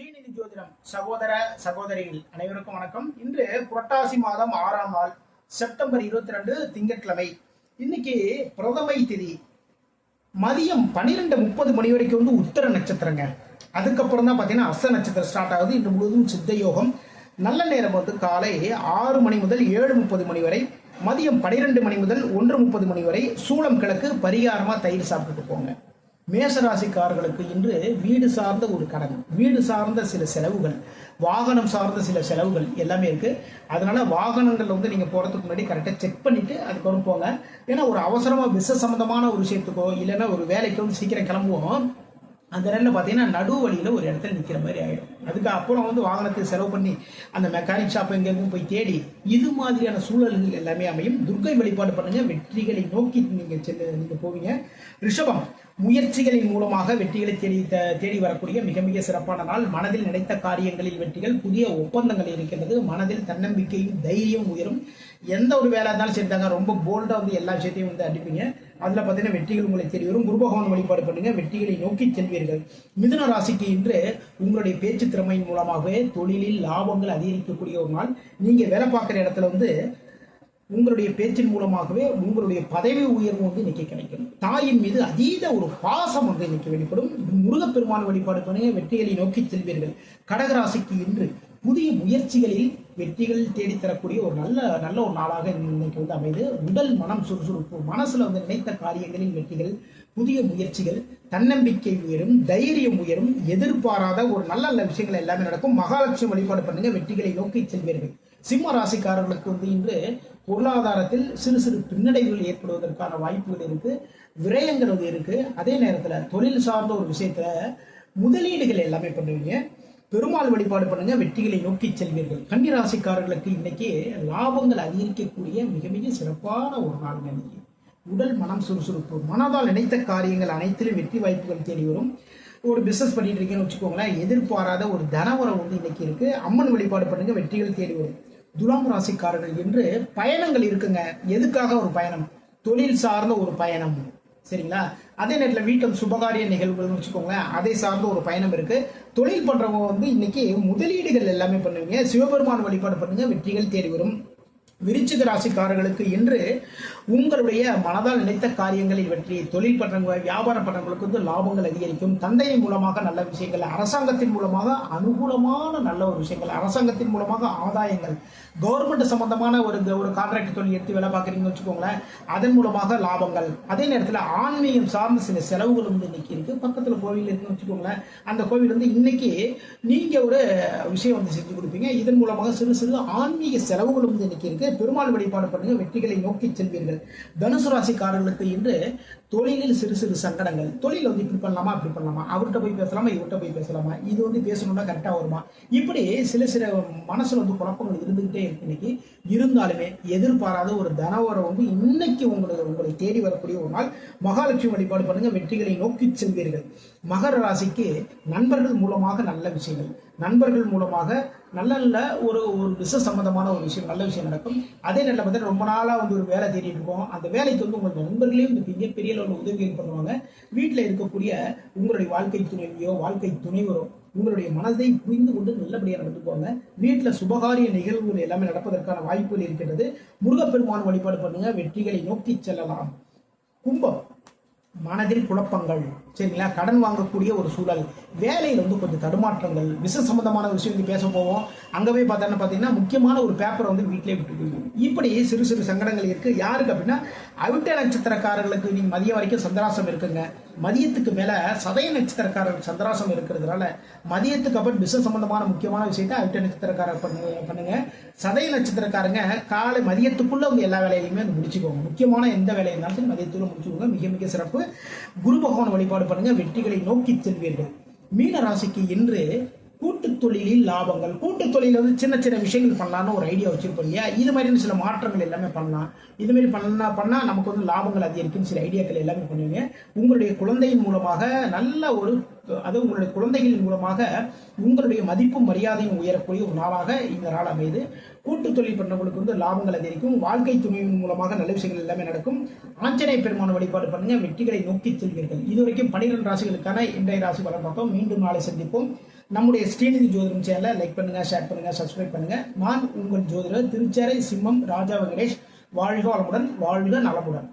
ஸ்ரீநிதி ஜோதிடம் சகோதர சகோதரிகள் அனைவருக்கும் வணக்கம். இன்று புரட்டாசி மாதம் 6ஆம் நாள் செப்டம்பர் 22 திங்கட்கிழமை. இன்னைக்கு பிரதமை திதி மதியம் 12:30 மணி வரைக்கும் உத்தர நட்சத்திரங்க. அதுக்கப்புறம் தான் பார்த்தீங்கன்னா அஸ்த நட்சத்திரம் ஸ்டார்ட் ஆகுது. இன்று முழுவதும் சித்த யோகம். நல்ல நேரம் காலை 6 மணி முதல் 7:30 மணி வரை, மதியம் 12 மணி முதல் 1:30 மணி வரை. சூளம் கிழக்கு பரிகாரமா தயிர் சாப்பிட்டு போங்க. மேசராசிக்காரர்களுக்கு இன்று வீடு சார்ந்த ஒரு கடன், வீடு சார்ந்த சில செலவுகள், வாகனம் சார்ந்த சில செலவுகள் எல்லாமே இருக்கு. அதனால வாகனங்கள் நீங்க போறதுக்கு முன்னாடி கரெக்டாக செக் பண்ணிட்டு அதுக்கப்புறம் போங்க. ஏன்னா ஒரு அவசரமா பிசினஸ் சம்பந்தமான ஒரு விஷயத்துக்கோ இல்லைன்னா ஒரு வேலைக்கோ சீக்கிரம் கிளம்புவோம். அந்த நேரில் பார்த்தீங்கன்னா நடு வழியில் ஒரு இடத்துல நிற்கிற மாதிரி ஆகிடும். அதுக்கு அப்புறம் வாகனத்துக்கு செலவு பண்ணி அந்த மெக்கானிக் ஷாப் எங்கேயும் போய் தேடி இது மாதிரியான சூழல்கள் எல்லாமே அமையும். துர்க்கை வழிபாடு பண்ணுங்க, வெற்றிகளை நோக்கி நீங்கள் போவீங்க. ரிஷபம், முயற்சிகளின் மூலமாக வெற்றிகளை தேடி வரக்கூடிய மிக மிக சிறப்பான நாள். மனதில் நினைத்த காரியங்களில் வெற்றிகள், புதிய ஒப்பந்தங்கள் இருக்கின்றது. மனதில் தன்னம்பிக்கையும் தைரியம் உயரும். எந்த ஒரு வேலை இருந்தாலும் சரிதாங்க, ரொம்ப போல்டாக எல்லா விஷயத்தையும் அடிப்பீங்க. அதில் பார்த்தீங்கன்னா வெற்றிகள் உங்களை தேடி வரும். குரு பகவான் வழிபாடு பண்ணுங்க, வெற்றிகளை நோக்கி செல்வீர்கள். மிதுன ராசிக்கு இன்று உங்களுடைய பேச்சு திறமையின் மூலமாகவே தொழிலில் லாபங்கள் அதிகரிக்கக்கூடிய ஒரு நாள். நீங்கள் வேலை பார்க்குற இடத்துல உங்களுடைய பேச்சின் மூலமாகவே உங்களுடைய பதவி உயர்வு இன்னைக்கு கிடைக்கும். தாயின் மீது அதீத ஒரு பாசம் இன்னைக்கு வெளிப்படும். முருகப்பெருமான் வழிபாடு பண்ணி வெற்றிகளை நோக்கி செல்வீர்கள். கடகராசிக்கு இன்று புதிய முயற்சிகளில் வெற்றிகள் தேடித்தரக்கூடிய ஒரு நல்ல ஒரு நாளாக இன்னைக்கு அமைது. உடல் மனம் சுறுசுறுப்பு, மனசுல நினைத்த காரியங்களில் வெற்றிகள், புதிய முயற்சிகள், தன்னம்பிக்கை உயரும், தைரியம் உயரும், எதிர்பாராத ஒரு நல்ல விஷயங்கள் எல்லாமே நடக்கும். மகாலட்சுமி வழிபாடு பண்ணுங்க, வெற்றிகளை நோக்கி செல்வீர்கள். சிம்ம ராசிக்காரர்களுக்கு இன்று பொருளாதாரத்தில் சிறு சிறு பின்னடைவுகள் ஏற்படுவதற்கான வாய்ப்புகள் இருக்கு, விரயங்கள் இருக்கு. அதே நேரத்தில் தொழில் சார்ந்த ஒரு விஷயத்துல முதலீடுகள் எல்லாமே பண்ணுவீங்க. பெருமாள் வழிபாடு பண்ணுங்க, வெற்றிகளை நோக்கி செல்வீர்கள். கன்னி ராசிக்காரர்களுக்கு இன்னைக்கு லாபங்கள் அதிகரிக்கக்கூடிய மிக மிக சிறப்பான ஒரு நாள். இன்னைக்கு உடல் மனம் சுறுசுறுப்பு, மனதால் நினைத்த காரியங்கள் அனைத்திலும் வெற்றி வாய்ப்புகள் தேடி வரும். ஒரு பிசினஸ் பண்ணிட்டு இருக்கீங்கன்னு வச்சுக்கோங்களேன், எதிர்பாராத ஒரு தனவரம் இன்னைக்கு இருக்கு. அம்மன் வழிபாடு பண்ணுங்க, வெற்றிகள் தேடி வரும். துலாம் ராசிக்காரர்கள் என்று பயணங்கள் இருக்குங்க. எதுக்காக ஒரு பயணம்? தொழில் சார்ந்த ஒரு பயணம், சரிங்களா? அதே நேரத்தில் வீட்டில் சுபகாரிய நிகழ்வுகள்னு வச்சுக்கோங்களேன், அதை சார்ந்த ஒரு பயணம் இருக்கு. தொழில் பண்றவங்க இன்னைக்கு முதலீடுகள் எல்லாமே பண்ணுவீங்க. சிவபெருமான் வழிபாடு பண்ணுங்க, வெற்றிகள் தேடி வரும். விருச்சிக ராசிக்காரர்களுக்கு இன்று உங்களுடைய மனதால் நினைத்த காரியங்களில் வெற்றி, தொழில் பண்றவங்க, வியாபாரம் பண்றவங்களுக்கு லாபங்கள் அதிகரிக்கும். தந்தையின் மூலமாக நல்ல விஷயங்கள், அரசாங்கத்தின் மூலமாக அனுகூலமான நல்ல ஒரு விஷயங்கள், அரசாங்கத்தின் மூலமாக ஆதாயங்கள், கவர்மெண்ட் சம்பந்தமான ஒரு கான்ட்ராக்ட் தொழில் எடுத்து வேலை பார்க்குறீங்கன்னு வச்சுக்கோங்களேன், அதன் மூலமாக லாபங்கள். அதே நேரத்தில் ஆன்மீகம் சார்ந்த சில செலவுகள் இன்னைக்கு இருக்கு. பக்கத்தில் கோவில் இருக்குன்னு வச்சுக்கோங்களேன், அந்த கோவில் இன்னைக்கு நீங்க ஒரு விஷயம் செஞ்சு கொடுப்பீங்க. இதன் மூலமாக சிறு சிறு ஆன்மீக செலவுகள் இன்னைக்கு இருக்கு. பெருமாள் வழிபாடு பண்ணுங்க, வெற்றிகளை நோக்கி செல்வீர்கள். தனுசு ராசிக்காரர்களுக்கு இன்று தொழிலில் சிறு சிறு சங்கடங்கள். தொழில் இப்படி பண்ணலாமா, அப்படி பண்ணலாமா, அவர்கிட்ட போய் பேசலாமா, இவர்கிட்ட போய் பேசலாமா, இது பேசணும்னா கரெக்டா வருமா, இப்படி சில மனசுல குழப்பங்கள் இருந்துகிட்டே இருக்கு. இன்னைக்கு இருந்தாலுமே எதிர்பாராத ஒரு தனவரம் இன்னைக்கு உங்களை தேடி வரக்கூடிய ஒரு நாள். மகாலட்சுமி வழிபாடு பண்ணுங்க, வெற்றிகளை நோக்கி செல்வீர்கள். மகர ராசிக்கு நண்பர்கள் மூலமாக நல்ல விஷயங்கள், நண்பர்கள் மூலமாக நல்ல ஒரு பிசினஸ் சம்பந்தமான ஒரு விஷயம், நல்ல விஷயம் நடக்கும். அதே நேரத்தில் பார்த்தீங்கன்னா ரொம்ப நாளாக ஒரு வேலை தேடிட்டு இருக்கோம். அந்த வேலைக்கு உங்கள் நண்பர்களையும் மிகப்பெரிய அளவில் உதவிகள் பண்ணுவாங்க. வீட்டில் இருக்கக்கூடிய உங்களுடைய வாழ்க்கை துணைவியோ வாழ்க்கை துணைவரோ உங்களுடைய மனதை புரிந்து கொண்டு நல்லபடியாக நடந்துக்குவாங்க. வீட்டில் சுபகாரிய நிகழ்வுகள் எல்லாமே நடப்பதற்கான வாய்ப்புகள் இருக்கின்றது. முருகப்பெருமான் வழிபாடு பண்ணுங்க, வெற்றிகளை நோக்கி செல்லலாம். கும்பம், மனதில் குழப்பங்கள், சரிங்களா? கடன் வாங்கக்கூடிய ஒரு சூழல், வேலையில் கொஞ்சம் தடுமாற்றங்கள், பிசினஸ் சம்பந்தமான விஷயம் பேச போவோம். அங்கே போய் பார்த்தீங்கன்னா முக்கியமான ஒரு பேப்பரை வீட்டிலே விட்டு போயிடும். இப்படி சிறு சிறு சங்கடங்கள் இருக்கு. யாருக்கு அப்படின்னா அவிட்ட நட்சத்திரக்காரர்களுக்கு நீங்க மதியம் வரைக்கும் சந்திராசம் இருக்குங்க. மதியத்துக்கு மேல சதய நட்சத்திரக்காரர்கள் சந்திராசம் இருக்கிறதுனால மதியத்துக்கு அப்புறம் பிசினஸ் சம்பந்தமான முக்கியமான விஷயத்தை அவிட்ட நட்சத்திரக்காரர் பண்ணுங்க. சதய நட்சத்திரக்காரங்க காலை மதியத்துக்குள்ள எல்லா வேலையிலுமே முடிச்சுக்கோங்க. முக்கியமான எந்த வேலை இருந்தாலும் மதியத்துக்குள்ள முடிச்சுக்கோங்க, மிக மிக சிறப்பு. குரு பகவான் வழிபாடு பண்ணுங்க, வெற்றிகளை நோக்கி செல்வீர்கள். மீன ராசிக்கு இன்று கூட்டு தொழிலில் லாபங்கள். கூட்டு தொழில சின்ன சின்ன விஷயங்கள் பண்ணலான்னு ஒரு ஐடியா வச்சிருப்போம் இல்லையா? இது மாதிரி சில மாற்றங்கள் எல்லாமே பண்ணலாம். இது மாதிரி பண்ணா நமக்கு லாபங்கள் அதிகரிக்கும். சில ஐடியாக்கள் எல்லாமே பண்ணுவீங்க. உங்களுடைய குழந்தையின் மூலமாக நல்ல ஒரு உங்களுடைய குழந்தைகளின் மூலமாக உங்களுடைய மதிப்பும் மரியாதையும் உயரக்கூடிய ஒரு நாளாக இந்த நாள் அமைது. கூட்டு தொழில் பண்றவங்களுக்கு லாபங்கள் அதிகரிக்கும். வாழ்க்கை துணையின் மூலமாக நல்ல விஷயங்கள் எல்லாமே நடக்கும். ஆஞ்சநேய பெருமான வழிபாடு பண்ணுங்க, வெற்றிகளை நோக்கி செல்வீர்கள். இதுவரைக்கும் 12 ராசிகளுக்கான இன்றைய ராசி பலன் பார்த்தோம். மீண்டும் நாளை சந்திப்போம். நம்முடைய ஸ்ரீநிதி ஜோதிடம் சேனலை லைக் பண்ணுங்க, ஷேர் பண்ணுங்க, சப்ஸ்கிரைப் பண்ணுங்க. நான் உங்கள் ஜோதிடர் திருச்சேரை சிம்மம் ராஜா வெங்கடேஷ். வாழ்க வளமுடன், வாழ்க நலமுடன்.